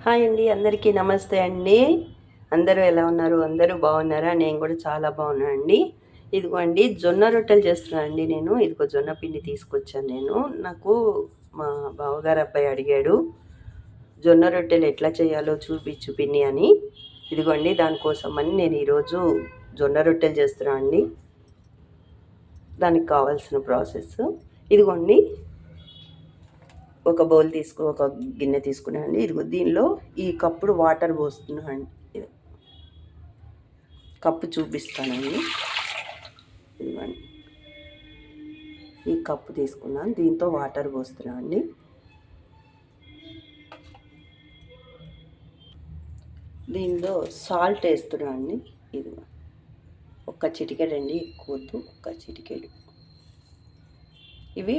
Hi అండి, అందరికీ నమస్తే అండి. అందరూ ఎలా ఉన్నారు? అందరూ బాగున్నారా? నేను కూడా చాలా బాగున్నాను అండి. ఇదిగోండి జొన్న రొట్టెలు చేస్తున్నాను అండి నేను. ఇదిగో జొన్న పిండి తీసుకొచ్చాను నేను. నాకు మా బావగారు అబ్బాయి అడిగాడు, జొన్న రొట్టెలు ఎట్లా చేయాలో చూపించు పిన్ని అని. ఇదిగోండి దానికోసం అని నేను ఈరోజు జొన్న రొట్టెలు చేస్తున్నాను అండి. దానికి కావాల్సిన ప్రాసెస్ ఇదిగోండి. ఒక గిన్నె తీసుకున్నానండి. ఇదిగో దీనిలో ఈ కప్పుడు వాటర్ పోస్తున్నాను. కప్పు చూపిస్తానండి. ఇదిగోండి, ఈ కప్పు తీసుకున్నాను, దీంతో వాటర్ పోస్తున్నాను అండి. దీనిలో సాల్ట్ వేస్తున్నాను అండి. ఇదిగో ఒక్క చిటికెడు అండి, ఎక్కువద్దు, ఒక్క చిటికెడు. ఇవి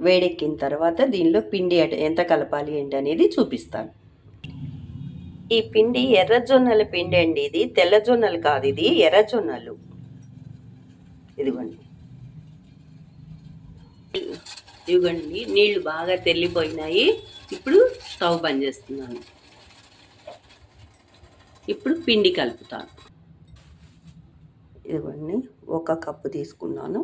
వేడెక్కిన తర్వాత దీనిలో పిండి ఎంత కలపాలి ఏంటి అనేది చూపిస్తాను. ఈ పిండి ఎర్రజొన్నల పిండి అండి. ఇది తెల్లజొన్నలు కాదు, ఇది ఎర్రజొన్నలు. ఇదిగోండి, ఇదిగోండి నీళ్లు బాగా తెల్లిపోయినాయి. ఇప్పుడు స్టవ్ బంద్ చేస్తున్నాను. ఇప్పుడు పిండి కలుపుతాను. ఇదిగోండి, ఒక కప్పు తీసుకున్నాను.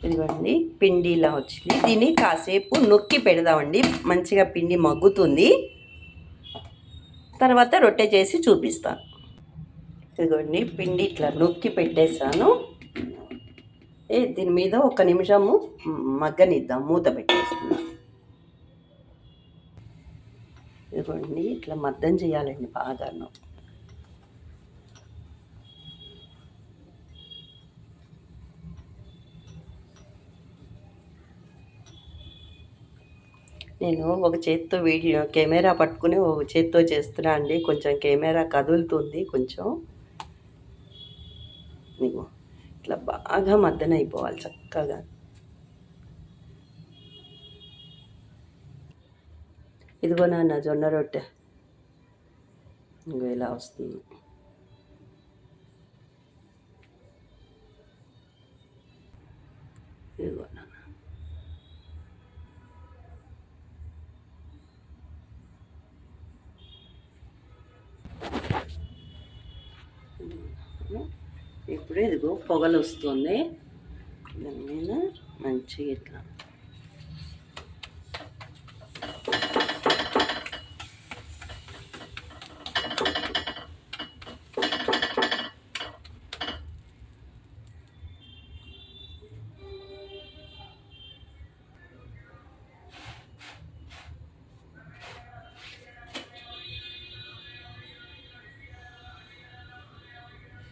ఇదిగోండి, పిండి ఇలా వచ్చింది. దీన్ని కాసేపు నొక్కి పెడదామండి, మంచిగా పిండి మగ్గుతుంది. తర్వాత రొట్టె చేసి చూపిస్తాను. ఇదిగోండి, పిండి ఇట్లా నొక్కి పెట్టేసాను. దీని మీద ఒక నిమిషము మగ్గనిద్దాం, మూత పెట్టేస్తున్నాను. ఇదిగోండి, ఇట్లా మద్దం చేయాలండి బాగాను. నేను ఒక చేత్తో కెమెరా పట్టుకుని ఒక చేత్తో చేస్తున్నా అండి. కొంచెం కెమెరా కదులుతుంది కొంచెం. నీకు ఇట్లా బాగా మద్దన అయిపోవాలి చక్కగా. ఇదిగో నాన్న జొన్న రొట్టె, ఇంకో ఇలా వస్తుంది. ఇదిగో నాన్న, ఇప్పుడు ఇదిగో పొగలు వస్తుంది. దాని మీద మంచిగా ఇట్లా